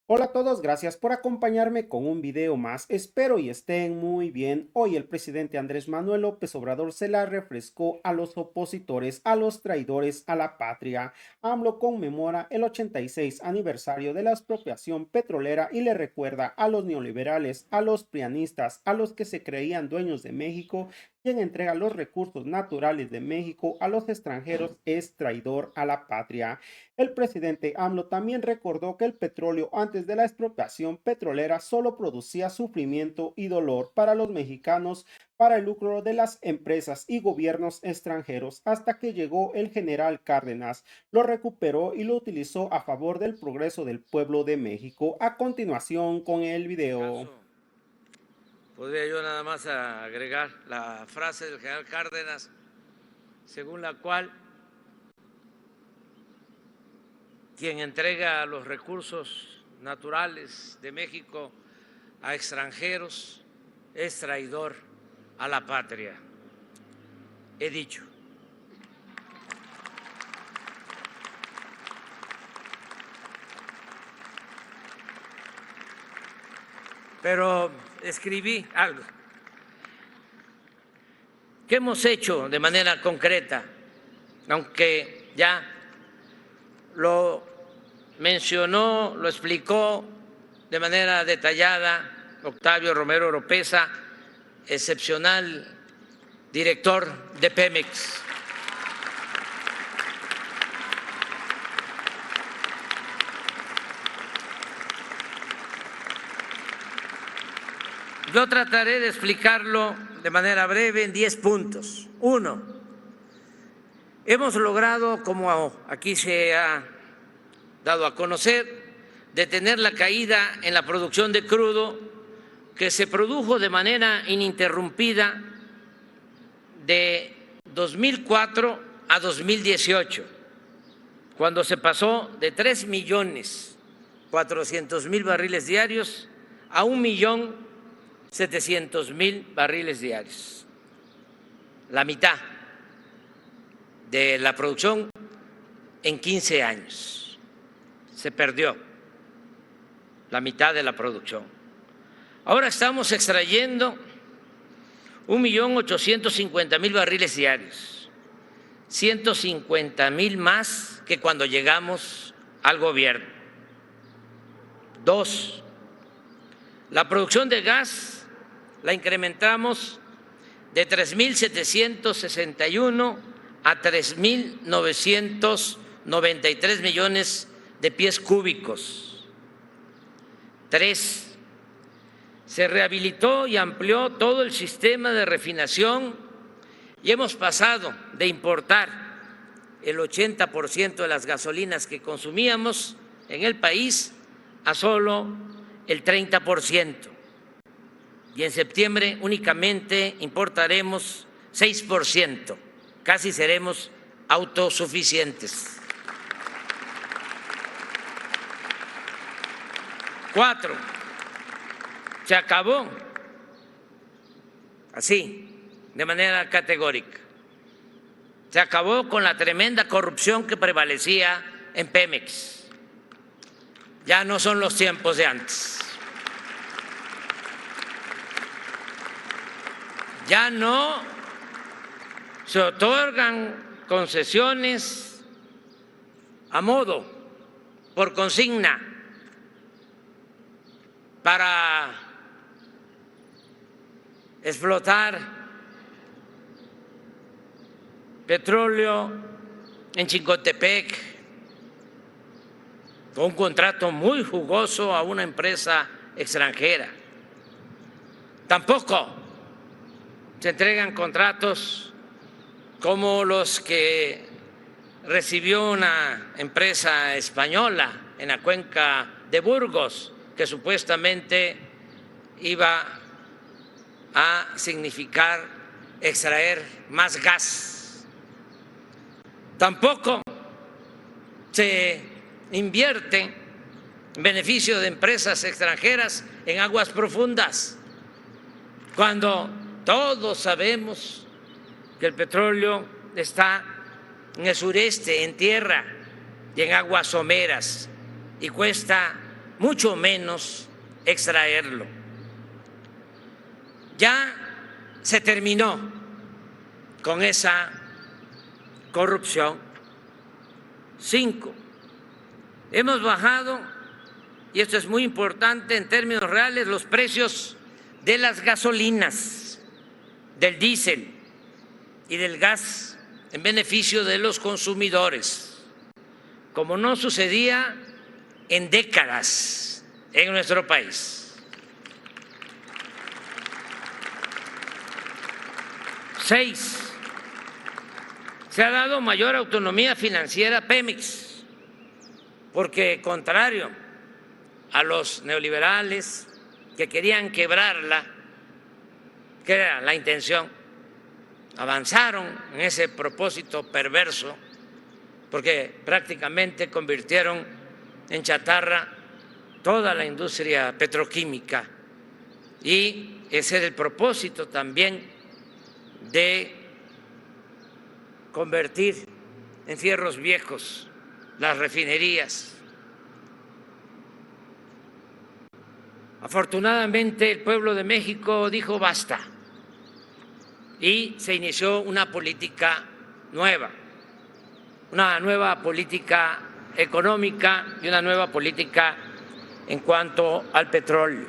Hola a todos, gracias por acompañarme con un video más. Espero y estén muy bien. Hoy el presidente Andrés Manuel López Obrador se la refrescó a los opositores, a los traidores a la patria. AMLO conmemora el 86 aniversario de la expropiación petrolera y le recuerda a los neoliberales, a los prianistas, a los que se creían dueños de México: quien entrega los recursos naturales de México a los extranjeros es traidor a la patria. El presidente AMLO también recordó que el petróleo antes de la expropiación petrolera solo producía sufrimiento y dolor para los mexicanos, para el lucro de las empresas y gobiernos extranjeros, hasta que llegó el general Cárdenas, lo recuperó y lo utilizó a favor del progreso del pueblo de México. A continuación con el video. Caso, podría yo nada más agregar la frase del general Cárdenas, según la cual quien entrega los recursos naturales de México a extranjeros es traidor a la patria. He dicho. Pero escribí algo. ¿Qué hemos hecho de manera concreta? Aunque ya lo mencionó, lo explicó de manera detallada Octavio Romero Oropeza, excepcional director de Pemex. Yo trataré de explicarlo de manera breve en 10 puntos. 1. Hemos logrado, como aquí se ha dado a conocer, detener la caída en la producción de crudo que se produjo de manera ininterrumpida de 2004 a 2018, cuando se pasó de 3.400.000 barriles diarios a 1.700.000 barriles diarios, la mitad de la producción en 15 años. Se perdió la mitad de la producción. Ahora estamos extrayendo 1.850.000 barriles diarios, 150.000 más que cuando llegamos al gobierno. 2. La producción de gas la incrementamos de 3.761 a 3.993 millones de pies cúbicos. 3. Se rehabilitó y amplió todo el sistema de refinación y hemos pasado de importar el 80% de las gasolinas que consumíamos en el país a solo el 30%. Y en septiembre únicamente importaremos 6%, casi seremos autosuficientes. 4. Se acabó, así, de manera categórica, se acabó con la tremenda corrupción que prevalecía en Pemex. Ya no son los tiempos de antes. Ya no se otorgan concesiones a modo, por consigna, para explotar petróleo en Chicontepec con un contrato muy jugoso a una empresa extranjera. Tampoco se entregan contratos como los que recibió una empresa española en la cuenca de Burgos, que supuestamente iba a significar extraer más gas. Tampoco se invierte en beneficio de empresas extranjeras en aguas profundas, cuando todos sabemos que el petróleo está en el sureste, en tierra y en aguas someras, y cuesta mucho menos extraerlo. Ya se terminó con esa corrupción. 5, hemos bajado, y esto es muy importante en términos reales, los precios de las gasolinas, del diésel y del gas en beneficio de los consumidores, como no sucedía en décadas en nuestro país. 6, se ha dado mayor autonomía financiera a Pemex, porque contrario a los neoliberales que querían quebrarla, que era la intención, avanzaron en ese propósito perverso, porque prácticamente convirtieron en chatarra toda la industria petroquímica, y ese era el propósito también de convertir en fierros viejos las refinerías. Afortunadamente el pueblo de México dijo basta y se inició una política nueva, una nueva política económica y una nueva política en cuanto al petróleo.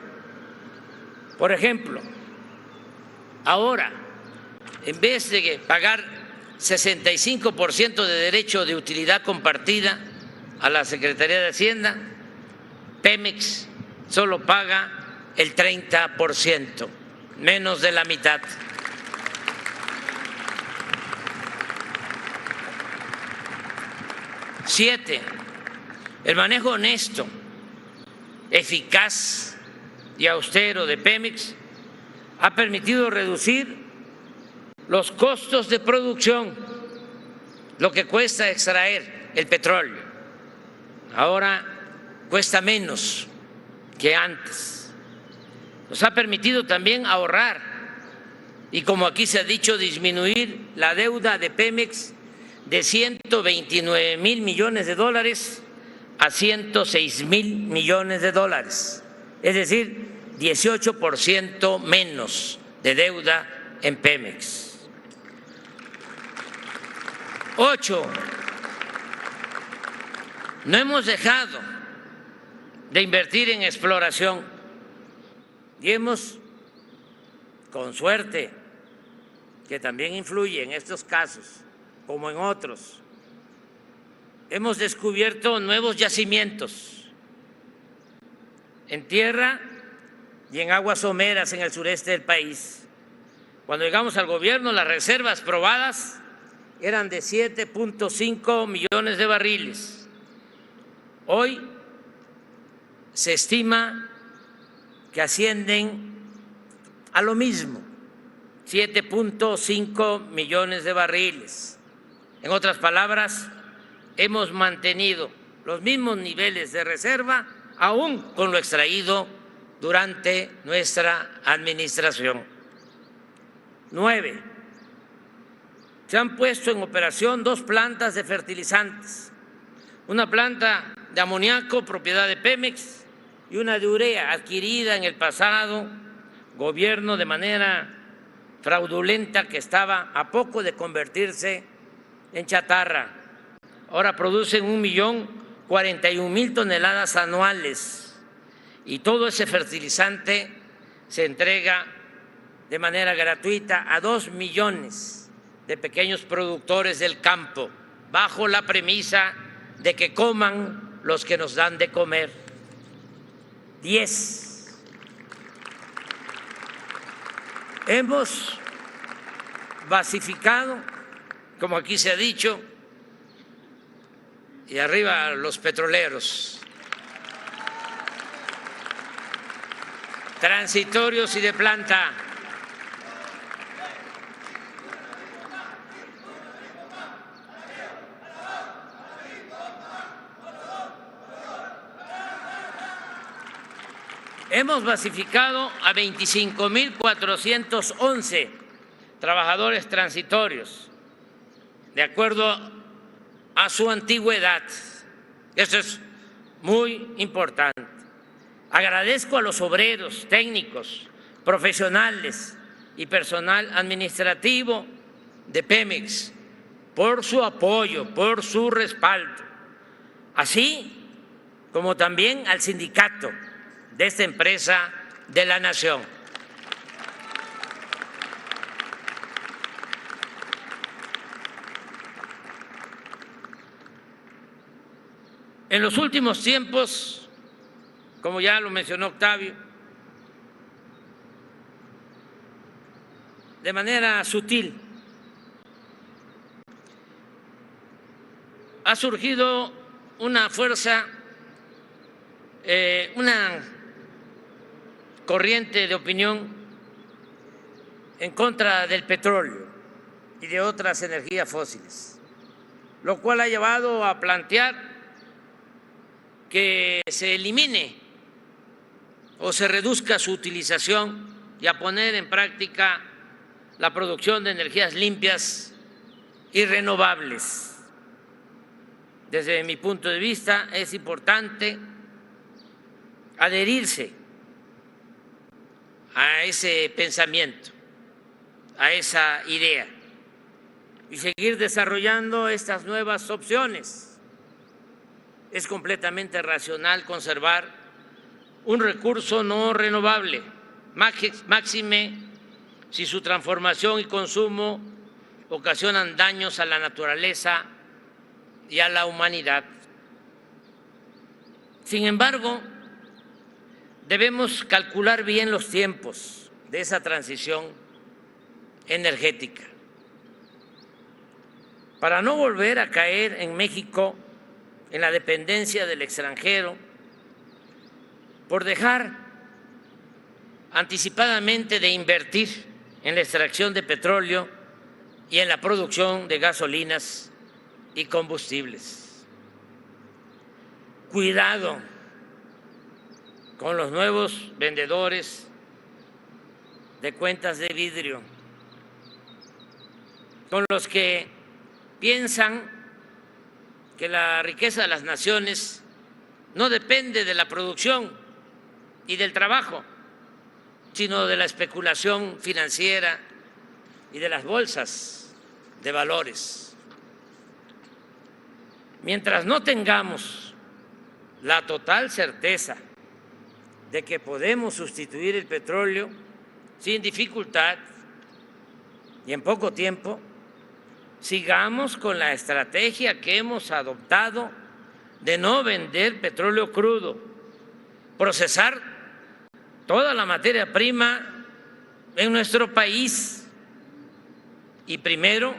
Por ejemplo, ahora, en vez de pagar 65% de derecho de utilidad compartida a la Secretaría de Hacienda, Pemex solo paga el 30%, menos de la mitad. Siete, el manejo honesto, eficaz y austero de Pemex ha permitido reducir los costos de producción, lo que cuesta extraer el petróleo. Ahora cuesta menos que antes. Nos ha permitido también ahorrar y, como aquí se ha dicho, disminuir la deuda de Pemex de 129,000 millones de dólares a 106,000 millones de dólares, es decir, 18% menos de deuda en Pemex. 8, no hemos dejado de invertir en exploración y hemos, con suerte, que también influye en estos casos, como en otros, hemos descubierto nuevos yacimientos en tierra y en aguas someras en el sureste del país. Cuando llegamos al gobierno, las reservas probadas eran de 7.5 millones de barriles. Hoy se estima que ascienden a lo mismo, 7.5 millones de barriles. En otras palabras, hemos mantenido los mismos niveles de reserva, aún con lo extraído durante nuestra administración. 9, se han puesto en operación 2 plantas de fertilizantes, una planta de amoníaco propiedad de Pemex y una de urea adquirida en el pasado gobierno de manera fraudulenta, que estaba a poco de convertirse en chatarra. Ahora producen 1.041.000 toneladas anuales y todo ese fertilizante se entrega de manera gratuita a 2 millones de pequeños productores del campo, bajo la premisa de que coman los que nos dan de comer. 10, hemos basificado, como aquí se ha dicho, y arriba los petroleros, transitorios y de planta. Hemos basificado a 25.411 trabajadores transitorios, de acuerdo a su antigüedad. Eso es muy importante. Agradezco a los obreros, técnicos, profesionales y personal administrativo de Pemex por su apoyo, por su respaldo, así como también al sindicato de esta empresa de la nación. En los últimos tiempos, como ya lo mencionó Octavio, de manera sutil, ha surgido una fuerza, una corriente de opinión en contra del petróleo y de otras energías fósiles, lo cual ha llevado a plantear que se elimine o se reduzca su utilización y a poner en práctica la producción de energías limpias y renovables. Desde mi punto de vista, es importante adherirse a ese pensamiento, a esa idea y seguir desarrollando estas nuevas opciones. Es completamente racional conservar un recurso no renovable, máxime si su transformación y consumo ocasionan daños a la naturaleza y a la humanidad. Sin embargo, debemos calcular bien los tiempos de esa transición energética para no volver a caer en México en la dependencia del extranjero por dejar anticipadamente de invertir en la extracción de petróleo y en la producción de gasolinas y combustibles. Cuidado con los nuevos vendedores de cuentas de vidrio, con los que piensan que la riqueza de las naciones no depende de la producción y del trabajo, sino de la especulación financiera y de las bolsas de valores. Mientras no tengamos la total certeza de que podemos sustituir el petróleo sin dificultad y en poco tiempo, sigamos con la estrategia que hemos adoptado de no vender petróleo crudo, procesar toda la materia prima en nuestro país y primero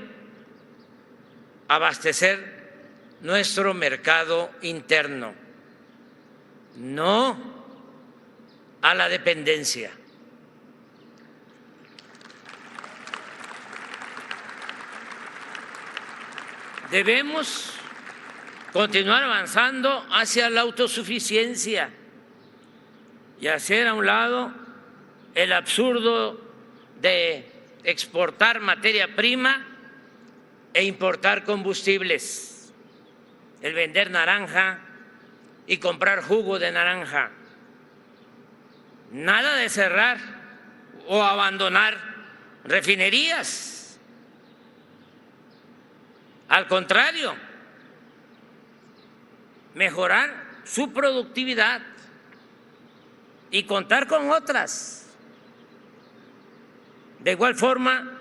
abastecer nuestro mercado interno, no a la dependencia. Debemos continuar avanzando hacia la autosuficiencia y hacer a un lado el absurdo de exportar materia prima e importar combustibles, el vender naranja y comprar jugo de naranja. Nada de cerrar o abandonar refinerías. Al contrario, mejorar su productividad y contar con otras. De igual forma,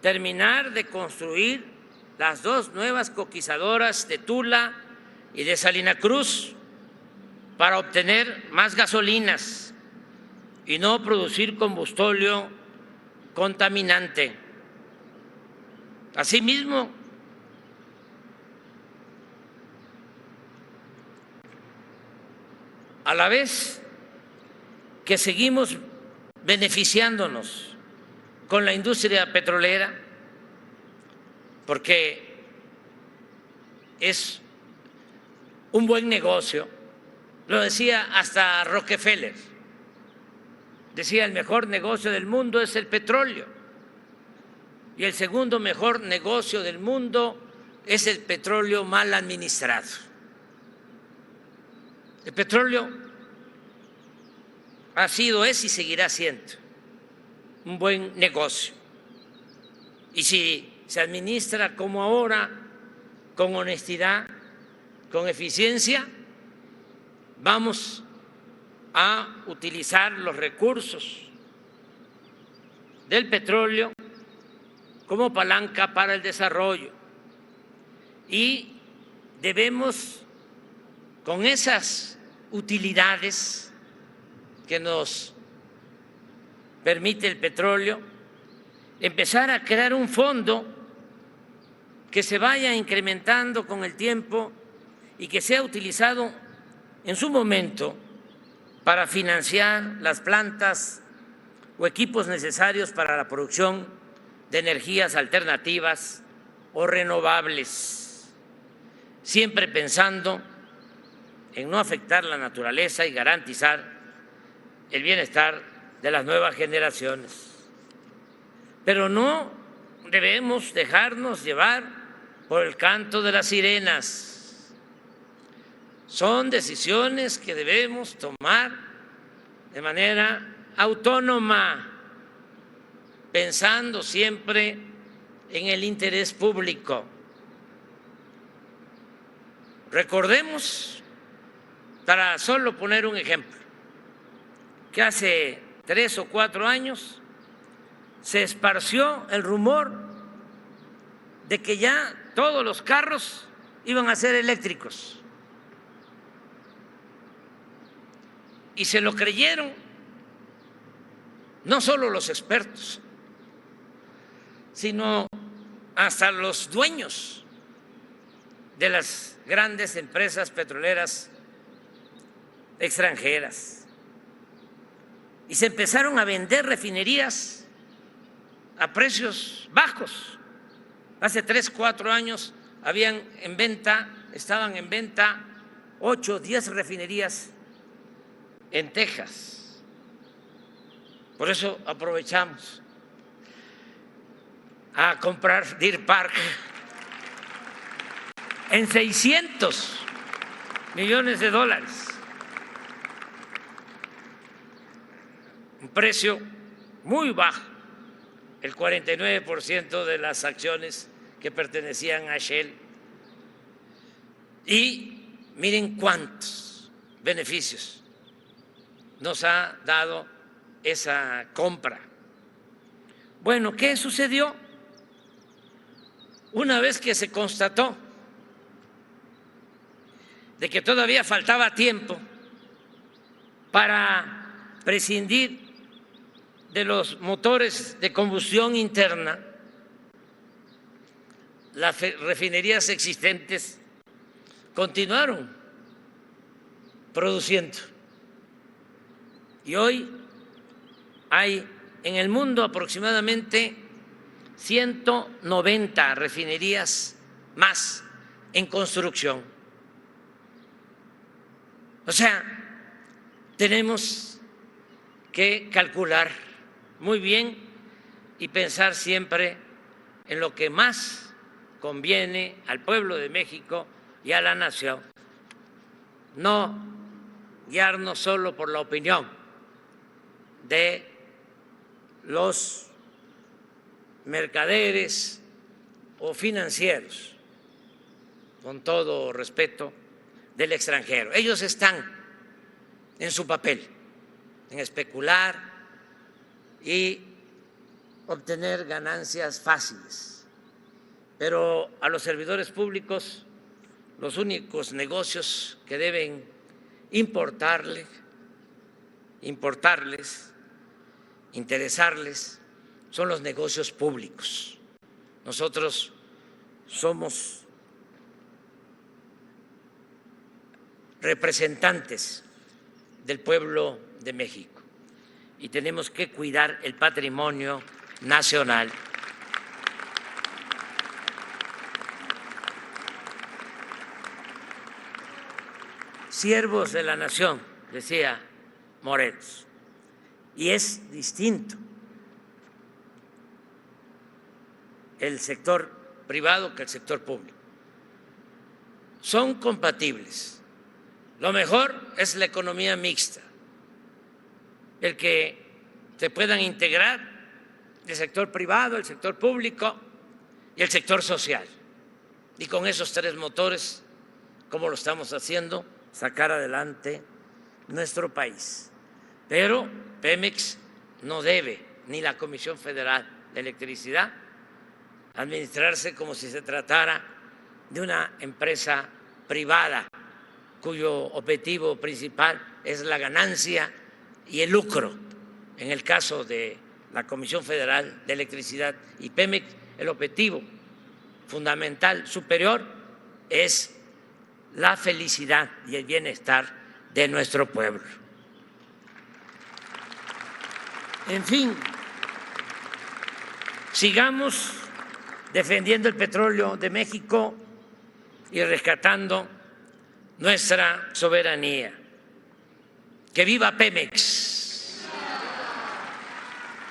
terminar de construir las dos nuevas coquizadoras de Tula y de Salina Cruz para obtener más gasolinas y no producir combustible contaminante. Asimismo, a la vez que seguimos beneficiándonos con la industria petrolera, porque es un buen negocio, lo decía hasta Rockefeller, decía el mejor negocio del mundo es el petróleo y el segundo mejor negocio del mundo es el petróleo mal administrado. El petróleo ha sido, es y seguirá siendo un buen negocio. Y si se administra como ahora, con honestidad, con eficiencia, vamos a utilizar los recursos del petróleo como palanca para el desarrollo. Y debemos, con esas utilidades que nos permite el petróleo, empezar a crear un fondo que se vaya incrementando con el tiempo y que sea utilizado en su momento para financiar las plantas o equipos necesarios para la producción de energías alternativas o renovables, siempre pensando en no afectar la naturaleza y garantizar el bienestar de las nuevas generaciones. Pero no debemos dejarnos llevar por el canto de las sirenas. Son decisiones que debemos tomar de manera autónoma, pensando siempre en el interés público. Recordemos, para solo poner un ejemplo, que hace 3 o 4 años se esparció el rumor de que ya todos los carros iban a ser eléctricos. Y se lo creyeron no solo los expertos, sino hasta los dueños de las grandes empresas petroleras extranjeras. Y se empezaron a vender refinerías a precios bajos. Hace 3, 4 años estaban en venta 8, 10 refinerías en Texas. Por eso aprovechamos a comprar Deer Park en $600 millones, un precio muy bajo, el 49% de las acciones que pertenecían a Shell. Y miren cuántos beneficios nos ha dado esa compra. Bueno, ¿qué sucedió? Una vez que se constató de que todavía faltaba tiempo para prescindir de los motores de combustión interna, las refinerías existentes continuaron produciendo. Y hoy hay en el mundo aproximadamente 190 refinerías más en construcción. O sea, tenemos que calcular muy bien y pensar siempre en lo que más conviene al pueblo de México y a la nación. No guiarnos solo por la opinión de los mercaderes o financieros, con todo respeto, del extranjero. Ellos están en su papel, en especular y obtener ganancias fáciles. Pero a los servidores públicos, los únicos negocios que deben interesarles, son los negocios públicos. Nosotros somos representantes del pueblo de México y tenemos que cuidar el patrimonio nacional. Siervos de la nación, decía Morelos, y es distinto el sector privado que el sector público. Son compatibles. Lo mejor es la economía mixta, el que se puedan integrar el sector privado, el sector público y el sector social. Y con esos tres motores, como lo estamos haciendo, sacar adelante nuestro país. Pero Pemex no debe, ni la Comisión Federal de Electricidad, administrarse como si se tratara de una empresa privada cuyo objetivo principal es la ganancia y el lucro. En el caso de la Comisión Federal de Electricidad y Pemex, el objetivo fundamental superior es la felicidad y el bienestar de nuestro pueblo. En fin, sigamos defendiendo el petróleo de México y rescatando nuestra soberanía. ¡Que viva Pemex!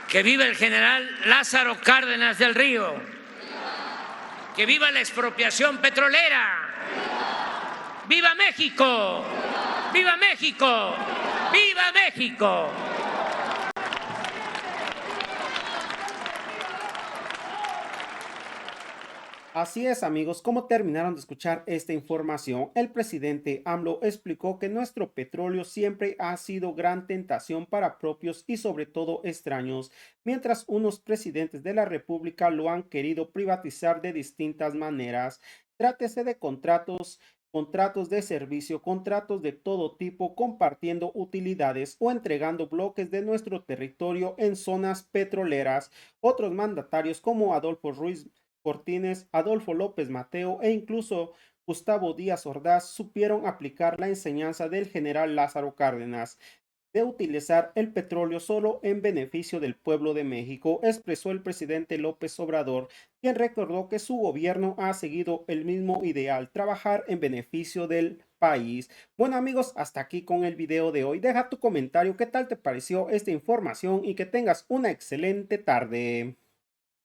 ¡Que viva el general Lázaro Cárdenas del Río! ¡Que viva la expropiación petrolera! ¡Viva México! ¡Viva México! ¡Viva México! Así es, amigos, como terminaron de escuchar esta información, el presidente AMLO explicó que nuestro petróleo siempre ha sido gran tentación para propios y sobre todo extraños, mientras unos presidentes de la República lo han querido privatizar de distintas maneras. Trátese de contratos de servicio, contratos de todo tipo, compartiendo utilidades o entregando bloques de nuestro territorio en zonas petroleras. Otros mandatarios como Adolfo Ruiz Cortines, Adolfo López Mateo e incluso Gustavo Díaz Ordaz supieron aplicar la enseñanza del general Lázaro Cárdenas de utilizar el petróleo solo en beneficio del pueblo de México, expresó el presidente López Obrador, quien recordó que su gobierno ha seguido el mismo ideal, trabajar en beneficio del país. Bueno, amigos, hasta aquí con el video de hoy. Deja tu comentario, qué tal te pareció esta información y que tengas una excelente tarde.